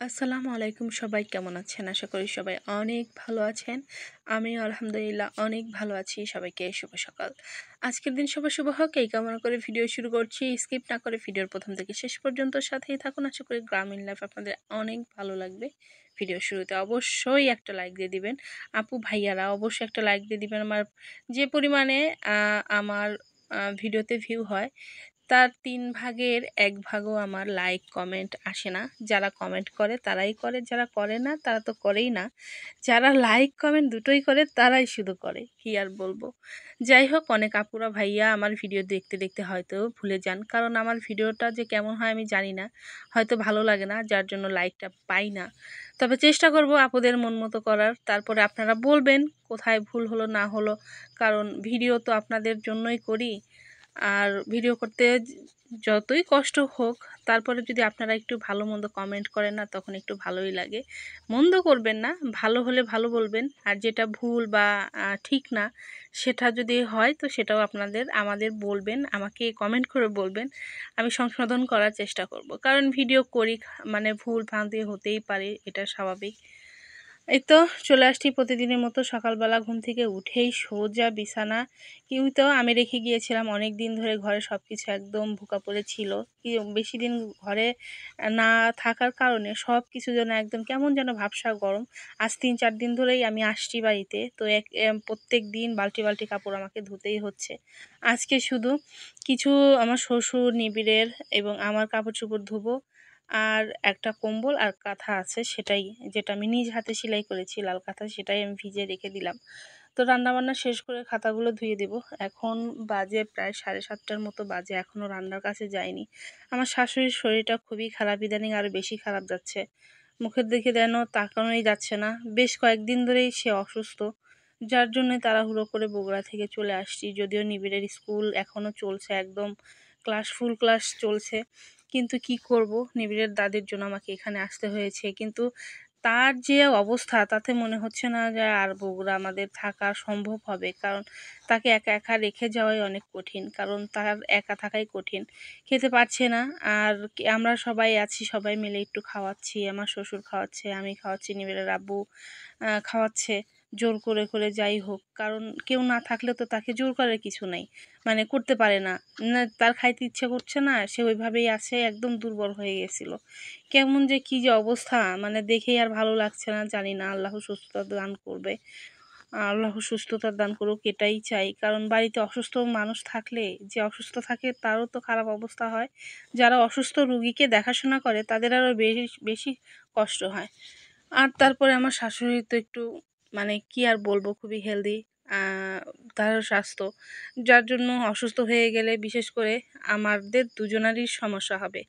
আসসালামু আলাইকুম, সবাই কেমন আছেন? আশা করি সবাই অনেক ভালো আছেন। আমিও আলহামদুলিল্লাহ অনেক ভালো আছি। সবাইকে শুভ সকাল। আজকের দিন সবার শুভ হোক এই কামনা করে ভিডিও শুরু করছি। স্কিপ না করে ভিডিওর প্রথম থেকে শেষ পর্যন্ত সাথেই থাকুন। আশা করি গ্রামীণ লাইফ আপনাদের অনেক ভালো লাগবে। ভিডিও শুরুতে অবশ্যই একটা লাইক দিয়ে দিবেন। আপু ভাইয়ারা অবশ্যই একটা লাইক দিয়ে দিবেন। আমার যে পরিমাণে আমার ভিডিওতে ভিউ হয় তার ৩ ভাগের ১ ভাগও আমার লাইক কমেন্ট আসে না। যারা কমেন্ট করে তারাই করে, যারা করে না তারা তো করেই না। যারা লাইক কমেন্ট দুটোই করে তারাই শুধু করে, কি আর বলবো। যাই হোক, অনেক আপুরা ভাইয়া আমার ভিডিও দেখতে দেখতে হয়তো ভুলে যান, কারণ আমার ভিডিওটা যে কেমন হয় আমি জানি না, হয়তো ভালো লাগে না যার জন্য লাইকটা পাই না। তবে চেষ্টা করব আপুদের মন মতো করার। তারপরে আপনারা বলবেন কোথায় ভুল হলো না হলো, কারণ ভিডিও তো আপনাদের জন্যই করি। আর ভিডিও করতে যতই কষ্ট হোক, তারপরে যদি আপনারা একটু ভালো মন্দ কমেন্ট করেন না, তখন একটু ভালোই লাগে। মন্দ করবেন না, ভালো হলে ভালো বলবেন, আর যেটা ভুল বা ঠিক না সেটা যদি হয় তো সেটাও আমাদের বলবেন, আমাকে কমেন্ট করে বলবেন। আমি সংশোধন করার চেষ্টা করব, কারণ ভিডিও করি, মানে ভুল ভ্রান্তি হতেই পারে, এটা স্বাভাবিক। এই তো চলে আসছি প্রতিদিনের মতো সকালবেলা ঘুম থেকে উঠেই সোজা বিছানা। কিন্তু আমি রেখে গিয়েছিলাম অনেক দিন ধরে, ঘরে সব কিছু একদম ভুকা পড়েছিল। কি বেশি দিন ঘরে না থাকার কারণে সব কিছু যেন একদম কেমন যেন ভাবসা গরম। আজ ৩-৪ দিন ধরেই আমি আসছি বাড়িতে, তো প্রত্যেক দিন বালতি বালতি কাপড় আমাকে ধুতেই হচ্ছে। আজকে শুধু কিছু আমার শ্বশুর নিবিড়ের এবং আমার কাপড় চোপড় ধুবো। আর একটা কম্বল আর কাঁথা আছে, সেটাই, যেটা আমি নিজ হাতে সেলাই করেছি লাল কাঁথা, সেটাই আমি ভিজিয়ে রেখে দিলাম। তো রান্নাবান্না শেষ করে খাতাগুলো ধুয়ে দিব। এখন বাজে প্রায় 7:30টার মতো বাজে, এখনও রান্নার কাছে যায়নি। আমার শাশুড়ির শরীরটা খুবই খারাপ, ইদানিং আরও বেশি খারাপ যাচ্ছে। মুখের দিকে যেন তাকানোই যাচ্ছে না। বেশ কয়েকদিন ধরেই সে অসুস্থ, যার জন্যই তাড়াহুড়ো করে বগুড়া থেকে চলে আসছি। যদিও নিবিড়ের স্কুল এখনও চলছে, একদম ফুল ক্লাস চলছে, কিন্তু কি করব, নিবিড়ের দাদির জন্য আমাকে এখানে আসতে হয়েছে। কিন্তু তার যে অবস্থা, তাতে মনে হচ্ছে না যে আর বগুড়া আমাদের থাকা সম্ভব হবে, কারণ তাকে একা একা রেখে যাওয়াই অনেক কঠিন, কারণ তার একা থাকাই কঠিন। খেতে পারছে না, আর আমরা সবাই আছি, সবাই মিলে একটু খাওয়াচ্ছি। আমার শ্বশুর খাওয়াচ্ছে, আমি খাওয়াচ্ছি, নিবিড়ের আব্বু খাওয়াচ্ছে জোর করে করে, যাই হোক, কারণ কেউ না থাকলে তো তাকে জোর করার কিছু নাই, মানে করতে পারে না। তার খাইতে ইচ্ছে করছে না, সে ওইভাবেই আছে, একদম দুর্বল হয়ে গেছিল। কেমন যে কি যে অবস্থা, মানে দেখেই আর ভালো লাগছে না। জানি না, আল্লাহ সুস্থতা দান করবে, আল্লাহ সুস্থতা দান করুক, এটাই চাই। কারণ বাড়িতে অসুস্থ মানুষ থাকলে, যে অসুস্থ থাকে তারও তো খারাপ অবস্থা হয়। যারা অসুস্থ রুগীকে দেখাশোনা করে তাদের আরও বেশি বেশি কষ্ট হয়। আর তারপরে আমার শাশুড়ি তো একটু, মানে কি আর বলবো, খুবই হেলদি তার স্বাস্থ্য, যার জন্য অসুস্থ হয়ে গেলে বিশেষ করে আমাদের দুজনারই সমস্যা হবে।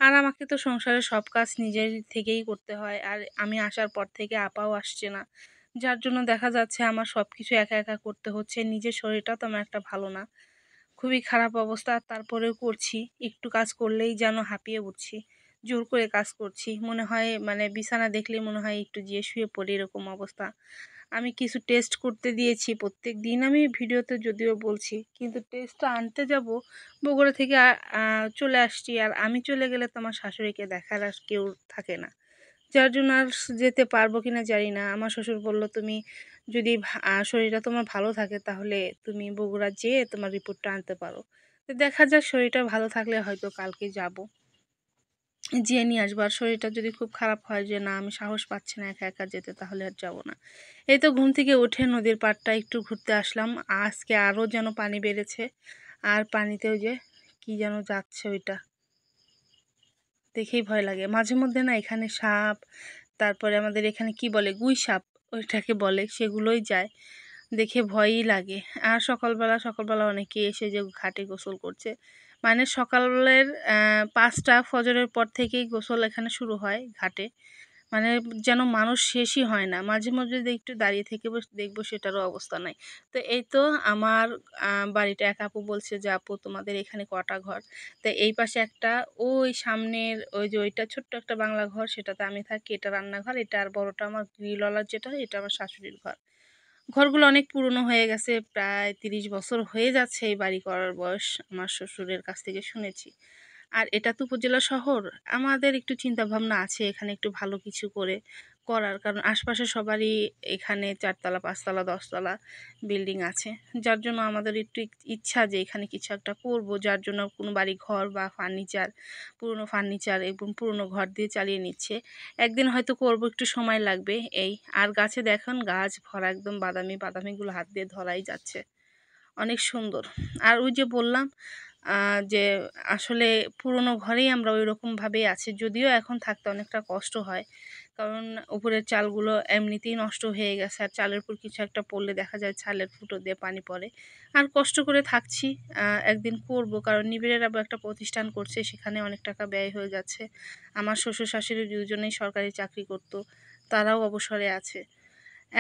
আর আমাকে তো সংসারের সব কাজ নিজের থেকেই করতে হয়, আর আমি আসার পর থেকে আপাও আসছে না, যার জন্য দেখা যাচ্ছে আমার সব কিছু একা একা করতে হচ্ছে। নিজের শরীরটা তো আমার একটা ভালো না, খুবই খারাপ অবস্থা, তারপরেও করছি। একটু কাজ করলেই যেন হাঁপিয়ে উঠছি, জোর করে কাজ করছি, মনে হয় মানে বিছানা দেখলেই মনে হয় একটু যেয়ে শুয়ে পড়ি, এরকম অবস্থা। আমি কিছু টেস্ট করতে দিয়েছি, প্রত্যেক দিন আমি ভিডিওতে যদিও বলছি, কিন্তু টেস্টটা আনতে যাব বগুড়া থেকে চলে আসছি। আর আমি চলে গেলে তো আমার শাশুড়িকে দেখার আর কেউ থাকে না, যার জন্য আর যেতে পারবো কিনা জানি না। আমার শ্বশুর বলল, তুমি যদি শরীরটা তোমার ভালো থাকে তাহলে তুমি বগুড়া যেয়ে তোমার রিপোর্টটা আনতে পারো। তো দেখা যাক, শরীরটা ভালো থাকলে হয়তো কালকে যাব, যেয়ে নিয়ে আসবো। আর শরীরটা যদি খুব খারাপ হয়, যে না আমি সাহস পাচ্ছি না একা একা যেতে, তাহলে আর যাবো না। এই তো ঘুম থেকে উঠে নদীর পাড়টা একটু ঘুরতে আসলাম। আজকে আরও যেন পানি বেড়েছে, আর পানিতেও যে কি যেন যাচ্ছে, ওইটা দেখেই ভয় লাগে মাঝে মধ্যে। না এখানে সাপ, তারপরে আমাদের এখানে কি বলে, গুই সাপ ওইটাকে বলে, সেগুলোই যায়, দেখে ভয়ই লাগে। আর সকালবেলা সকালবেলা অনেকে এসে যে ঘাটে গোসল করছে, মানে সকালের 5টা ফজরের পর থেকেই গোসল এখানে শুরু হয় ঘাটে, মানে যেন মানুষ শেষই হয় না। মাঝে মধ্যে যদি একটু দাঁড়িয়ে থেকে দেখবো সেটারও অবস্থা নাই। তো এই তো আমার বাড়িটা, এক আপু বলছে যে আপু তোমাদের এখানে কটা ঘর। তো এই পাশে একটা, ওই সামনের ওই যে ওইটা ছোট্ট একটা বাংলা ঘর, সেটাতে আমি থাকি, এটা রান্নাঘর, এটা আর বড়টা আমার গ্রিলওয়ালার যেটা, এটা আমার শাশুড়ির ঘর। ঘরগুলো অনেক পুরনো হয়ে গেছে, প্রায় 30 বছর হয়ে যাচ্ছে এই বাড়ি করার বয়স, আমার শ্বশুরের কাছ থেকে শুনেছি। আর এটা তো উপজেলা শহর, আমাদের একটু চিন্তা ভাবনা আছে এখানে একটু ভালো কিছু করার, কারণ আশপাশে সবারই এখানে 4 তলা 5 তলা 10 তলা বিল্ডিং আছে, যার জন্য আমাদের একটু ইচ্ছা যে এখানে কিছু একটা করব, যার জন্য কোনো বাড়ি ঘর বা পুরনো ফার্নিচার এবং পুরনো ঘর দিয়ে চালিয়ে নিচ্ছে। একদিন হয়তো করব, একটু সময় লাগবে এই। আর গাছে দেখুন, গাছ ভরা একদম বাদামিগুলো হাত দিয়ে ধরাই যাচ্ছে, অনেক সুন্দর। আর ওই যে বললাম যে আসলে পুরনো ঘরেই আমরা ওই রকমভাবেই আছি, যদিও এখন থাকতে অনেকটা কষ্ট হয়, কারণ উপরের চালগুলো এমনিতেই নষ্ট হয়ে গেছে, আর চালের উপর কিছু একটা পড়লে দেখা যায় চালের ফুটো দিয়ে পানি পড়ে। আর কষ্ট করে থাকছি, একদিন করব, কারণ নিবিড়ের আবার একটা প্রতিষ্ঠান করছে, সেখানে অনেক টাকা ব্যয় হয়ে যাচ্ছে। আমার শ্বশুর শাশুড়ি দুজনেই সরকারি চাকরি করত, তারাও অবসরে আছে।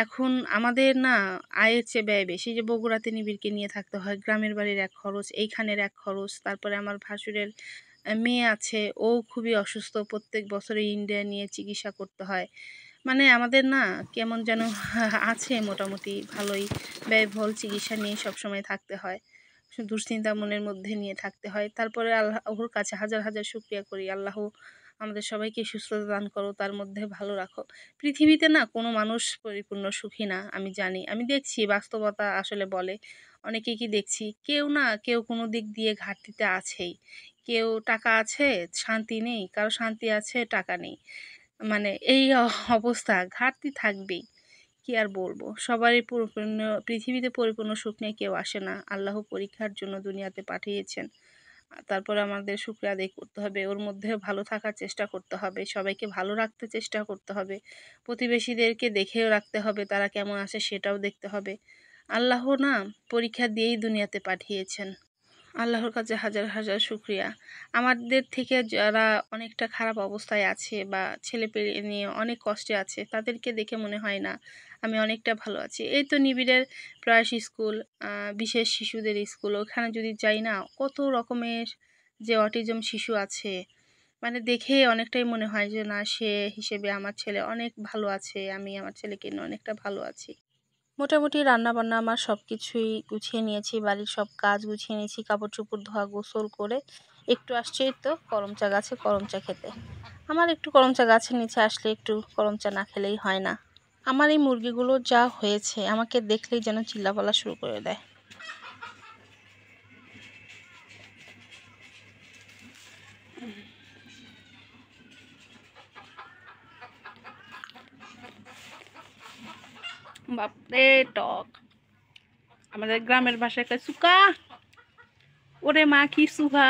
এখন আমাদের না আয়ের চেয়ে ব্যয় বেশি, যে বগুড়াতে নিবিড়কে নিয়ে থাকতে হয়, গ্রামের বাড়ির এক খরচ, এইখানের এক খরচ, তারপরে আমার ভাসুরের মেয়ে আছে, ও খুবই অসুস্থ, প্রত্যেক বছরে ইন্ডিয়া নিয়ে চিকিৎসা করতে হয়। মানে আমাদের না কেমন যেন আছে, মোটামুটি ভালোই ব্যয়বহুল চিকিৎসা নিয়ে সবসময় থাকতে হয়, দুশ্চিন্তা মনের মধ্যে নিয়ে থাকতে হয়। তারপরে আল্লাহর কাছে হাজার হাজার শুকরিয়া করি, আল্লাহ আমাদের সবাইকে সুস্থতা দান করো, তার মধ্যে ভালো রাখো। পৃথিবীতে না কোনো মানুষ পরিপূর্ণ সুখী না, আমি জানি, আমি দেখছি, বাস্তবতা আসলে বলে। অনেকেই কি দেখছি, কেউ কোনো দিক দিয়ে ঘাটতিতে আছেই। কেউ টাকা আছে, শান্তি নেই, কারো শান্তি আছে, টাকা নেই। মানে এই অবস্থা, ঘাটতি থাকবেই। কি আর বলবো, সবারই পরিপূর্ণ, পৃথিবীতে পরিপূর্ণ সুখ নিয়ে কেউ আসে না, আল্লাহ পরীক্ষার জন্য দুনিয়াতে পাঠিয়েছেন। তারপরে আমাদের শুকরিয়া আদায় করতে হবে, ওর মধ্যে ভালো থাকার চেষ্টা করতে হবে, সবাইকে ভালো রাখতে চেষ্টা করতে হবে, প্রতিবেশীদেরকে দেখেও রাখতে হবে, তারা কেমন আছে সেটাও দেখতে হবে। আল্লাহ না পরীক্ষা দিয়েই দুনিয়াতে পাঠিয়েছেন, আল্লাহর কাছে হাজার হাজার শুকরিয়া। আমাদের থেকে যারা অনেকটা খারাপ অবস্থায় আছে বা ছেলেপেলে নিয়ে অনেক কষ্টে আছে, তাদেরকে দেখে মনে হয় না আমি অনেকটা ভালো আছি। এই তো নিবিড়ের প্রয়াস স্কুল, বিশেষ শিশুদের স্কুল, ওখানে যদি যাই না, কত রকমের যে অটিজম শিশু আছে, মানে দেখে অনেকটাই মনে হয় যে না, সে হিসেবে আমার ছেলে অনেক ভালো আছে, আমি আমার ছেলেকে নিয়ে অনেকটা ভালো আছি। মোটামুটি রান্নাবান্না আমার সব কিছুই গুছিয়ে নিয়েছি, বাড়ির সব কাজ গুছিয়ে নিয়েছি, কাপড় চোপড় ধোয়া গোসল করে একটু আসছে তো করমচা গাছে করমচা খেতে। আমার একটু করমচা গাছের নিচে আসলে একটু করমচা না খেলেই হয় না। আমার এই মুরগিগুলো যা হয়েছে, আমাকে দেখলেই যেন চিল্লাপালা শুরু করে দেয়। বাপরে টক, আমাদের গ্রামের ভাষায় কয় সুকা, ওরে মা কি সুহা।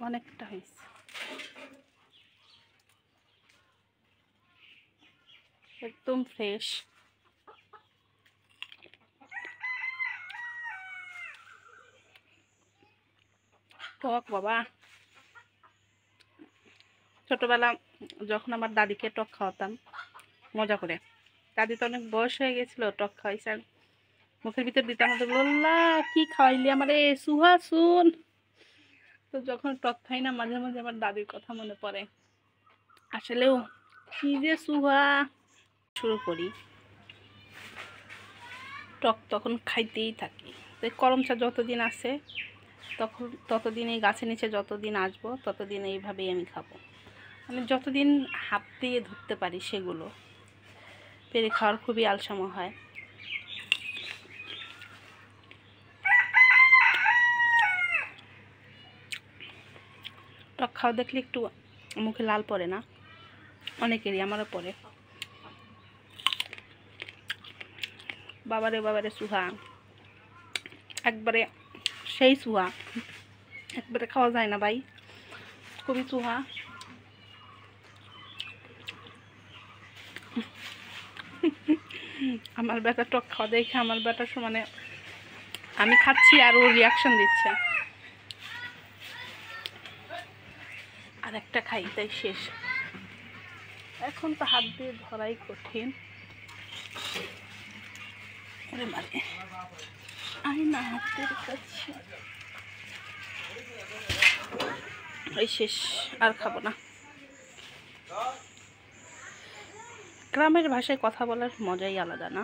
অনেকটা হয়েছে, একদম ফ্রেশ টক বাবা। ছোটবেলা যখন আমার দাদিকে টক খাওয়াতাম মজা করে, দাদি তো অনেক বয়স হয়ে গেছিল, টক খাওয়াইছে আর মুখের ভিতর দিতে আমাদের বললা কি খাওয়াইলি আমারে সুহা শুন। তো যখন টক খাই না, মাঝে মাঝে আমার দাদির কথা মনে পড়ে, আসলেও কি যে সুহা। শুরু করি টক তখন খাইতেই থাকি। তো করম চা যতদিন আছে ততদিন এই গাছের নিচে যতদিন আসবো ততদিন এইভাবেই আমি খাবো। আমি যতদিন হাত দিয়ে ধরতে পারি সেগুলো পেরে খাওয়ার খুবই আলসামো হয়। টক খাওয়া দেখলে একটু মুখে লাল পড়ে না? অনেকেরই, আমারও পড়ে। বাবারে সুহা, একবারে সেই সুহা, একবারে খাওয়া যায় না ভাই, খুবই সুহা। আমার বেটা টক খাওয়া দেখে আমার বেটার সমানে আমি খাচ্ছি আর ও রিয়াকশন দিচ্ছে। আর একটা খাই তাই শেষ, এখন তো হাত দিয়ে ধরাই কঠিন। আই না হাতের কাছে, এই শেষ, আর খাবো না। গ্রামের ভাষায় কথা বলার মজাই আলাদা না?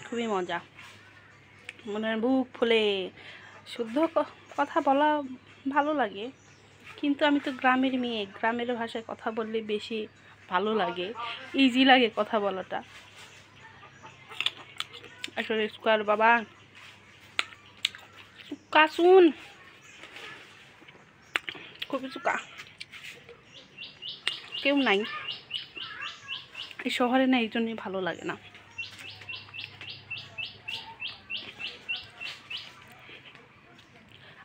খুবই মজা। মনে বুক ফুলে শুদ্ধ কথা বলা ভালো লাগে, কিন্তু আমি তো গ্রামের মেয়ে, গ্রামের ভাষায় কথা বললে বেশি ভালো লাগে, ইজি লাগে কথা বলাটা। আসলে স্কোয়ার বাবা চুকা শুন, খুবই চুকা, কেউ নাই এই শহরে, না এই জন্যই ভালো লাগে না।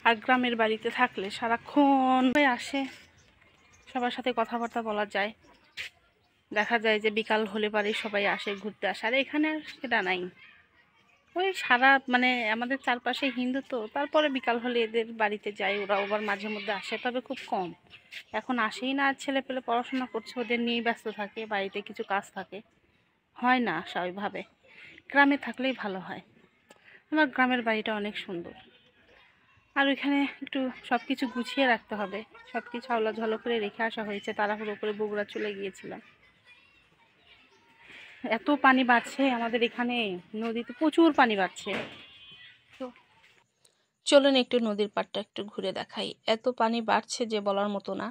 আর গ্রামের বাড়িতে থাকলে সারাক্ষণ আসে, সবার সাথে কথাবার্তা বলা যায়, দেখা যায় যে বিকাল হলে পারে সবাই আসে ঘুরতে আসে। আর এখানে আর সেটা নাই, ওই সারা মানে আমাদের চারপাশে হিন্দু তো, তারপরে বিকাল হলে এদের বাড়িতে যাই, ওরা আবার মাঝে মধ্যে আসে, তবে খুব কম। এখন আসেই না, ছেলে পেলে পড়াশোনা করছে, ওদের নিয়েই ব্যস্ত থাকে, বাড়িতে কিছু কাজ থাকে, হয় না স্বাভাবিকভাবে। গ্রামে থাকলেই ভালো হয়। আমার গ্রামের বাড়িটা অনেক সুন্দর, আর ওইখানে একটু সব কিছু গুছিয়ে রাখতে হবে, সব কিছু আওলাঝালো করে রেখে আসা হয়েছে, তাড়াহুড়ো করে বগুড়া চলে গিয়েছিলাম। এত পানি বাড়ছে আমাদের এখানে, নদীতে প্রচুর পানি বাড়ছে। তো চলুন একটু নদীর পাড়টা একটু ঘুরে দেখাই। এত পানি বাড়ছে যে বলার মতো না,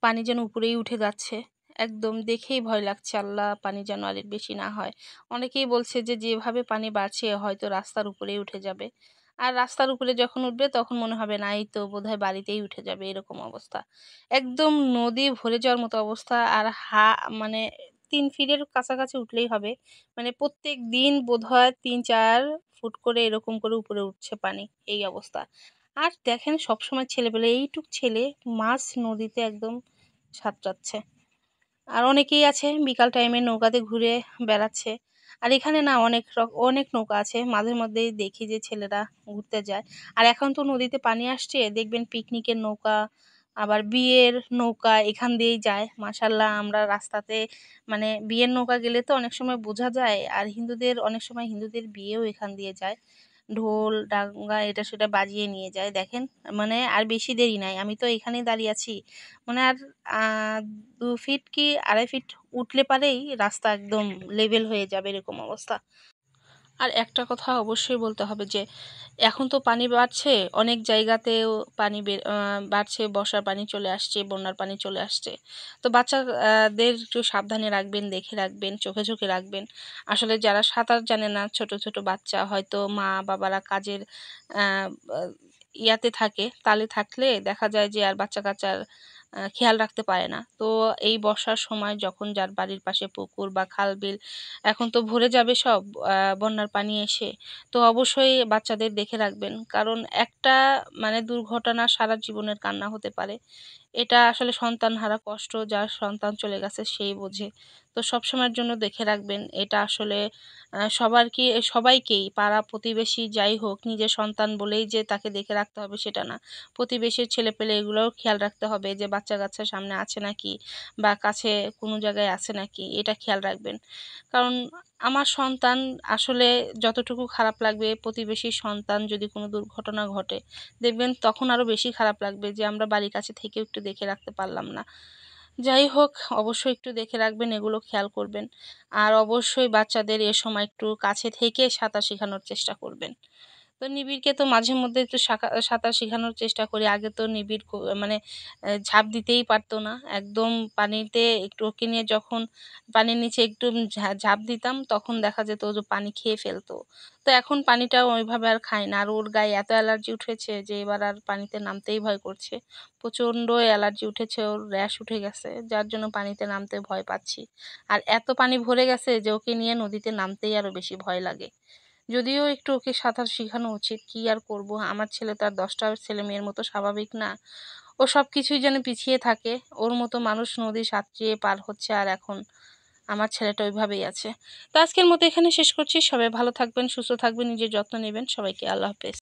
পানি যেন উপরেই উঠে যাচ্ছে, একদম দেখেই ভয় লাগছে, আল্লাহ পানি যেন আর বেশি না হয়। অনেকেই বলছে যে যেভাবে পানি বাড়ছে হয়তো রাস্তার উপরেই উঠে যাবে, আর রাস্তার উপরে যখন উঠবে তখন মনে হবে না, এই তো বোধহয় বাড়িতেই উঠে যাবে, এরকম অবস্থা। একদম নদী ভরে যাওয়ার মতো অবস্থা। আর মানে 3 ফিটের কাছাকাছি উঠলেই হবে, মানে প্রত্যেক দিন বোধহয় 3-4 ফুট করে এরকম করে উপরে উঠছে পানি, এই অবস্থা। আর দেখেন সবসময় ছেলেপেলে, এইটুক ছেলে মাছ নদীতে একদম সাঁতরাচ্ছে। আর অনেকেই আছে বিকাল টাইমে নৌকাতে ঘুরে বেড়াচ্ছে। আর এখানে না অনেক নৌকা আছে, মাঝে মধ্যেই দেখি যে ছেলেরা ঘুরতে যায়। আর এখন তো নদীতে পানি আসছে, দেখবেন পিকনিকের নৌকা, আবার বিয়ের নৌকা এখান দিয়েই যায়। মাশাল্লাহ, আমরা রাস্তাতে মানে বিয়ের নৌকা গেলে তো অনেক সময় বোঝা যায়, আর অনেক সময় হিন্দুদের বিয়েও এখান দিয়ে যায়, ঢোল ডাঙ্গা এটা সেটা বাজিয়ে নিয়ে যায়। দেখেন মানে আর বেশি দেরি নাই, আমি তো এখানেই দাঁড়িয়ে আছি, মানে আর 2 ফিট কি 2.5 ফিট উঠলে পারেই রাস্তা একদম লেভেল হয়ে যাবে, এরকম অবস্থা। আর একটা কথা অবশ্যই বলতে হবে যে এখন তো পানি বাড়ছে, অনেক জায়গাতেও পানি বাড়ছে, বর্ষার পানি চলে আসছে, বন্যার পানি চলে আসছে। তো বাচ্চাদের একটু সাবধানে রাখবেন, দেখে রাখবেন, চোখে চোখে রাখবেন। আসলে যারা সাঁতার জানে না, ছোট ছোট বাচ্চা, হয়তো মা বাবারা কাজের আহ, আহ, ইয়াতে থাকে, তালে থাকলে দেখা যায় যে আর বাচ্চা কাচ্চার খেয়াল রাখতে পারে না। তো এই বর্ষার সময় যখন যার বাড়ির পাশে পুকুর বা খাল বিল এখন তো ভরে যাবে সব বন্যার পানি এসে, তো অবশ্যই বাচ্চাদের দেখে রাখবেন, কারণ একটা মানে দুর্ঘটনা সারা জীবনের কান্না হতে পারে। এটা আসলে সন্তানহারা কষ্ট, যার সন্তান চলে গেছে সেই বোঝে। তো সবসময়ের জন্য দেখে রাখবেন, এটা আসলে সবাইকেই, পাড়া প্রতিবেশী যাই হোক, নিজের সন্তান বলেই যে তাকে দেখে রাখতে হবে সেটা না, প্রতিবেশীর ছেলেপেলে এগুলোও খেয়াল রাখতে হবে যে বাচ্চা কাচ্চা সামনে আছে নাকি, বা কাছে কোনো জায়গায় আছে নাকি, এটা খেয়াল রাখবেন। কারণ আমার সন্তান আসলে যতটুকু খারাপ লাগবে, প্রতিবেশীর সন্তান যদি কোনো দুর্ঘটনা ঘটে দেখবেন তখন আরও বেশি খারাপ লাগবে যে আমরা বাড়ির কাছে থেকেও একটু দেখে রাখতে পারলাম না। যাই হোক, অবশ্যই একটু দেখে রাখবেন, এগুলো খেয়াল করবেন। আর অবশ্যই বাচ্চাদের এ সময় একটু কাছে থেকে সাঁতার শেখানোর চেষ্টা করবেন। তো নিবিড়কে তো মাঝে মধ্যে একটু সাঁতার শেখানোর চেষ্টা করি। আগে তো নিবিড় মানে ঝাঁপ দিতেই পারতো না, একদম পানিতে একটু ওকে নিয়ে যখন পানির নিচে একটু ঝাঁপ দিতাম তখন দেখা যেত ও যে পানি খেয়ে ফেলতো। তো এখন পানিটা ওইভাবে আর খায় না, আর ওর গায়ে এত অ্যালার্জি উঠেছে যে এবার আর পানিতে নামতেই ভয় করছে। প্রচণ্ড অ্যালার্জি উঠেছে, ওর র্যাশ উঠে গেছে, যার জন্য পানিতে নামতে ভয় পাচ্ছি। আর এত পানি ভরে গেছে যে ওকে নিয়ে নদীতে নামতেই আরও বেশি ভয় লাগে। যদিও একটু ওকে সাঁতার শেখানো উচিত, কি আর করব, আমার ছেলে তো আর 10টা ছেলে মেয়ের মতো স্বাভাবিক না, ও সব কিছুই যেন পিছিয়ে থাকে। ওর মতো মানুষ নদী সাঁতরিয়ে পার হচ্ছে, আর এখন আমার ছেলেটা ওইভাবেই আছে। তো আজকের মতো এখানে শেষ করছি। সবাই ভালো থাকবেন, সুস্থ থাকবেন, নিজের যত্ন নেবেন। সবাইকে আল্লাহ হাফেজ।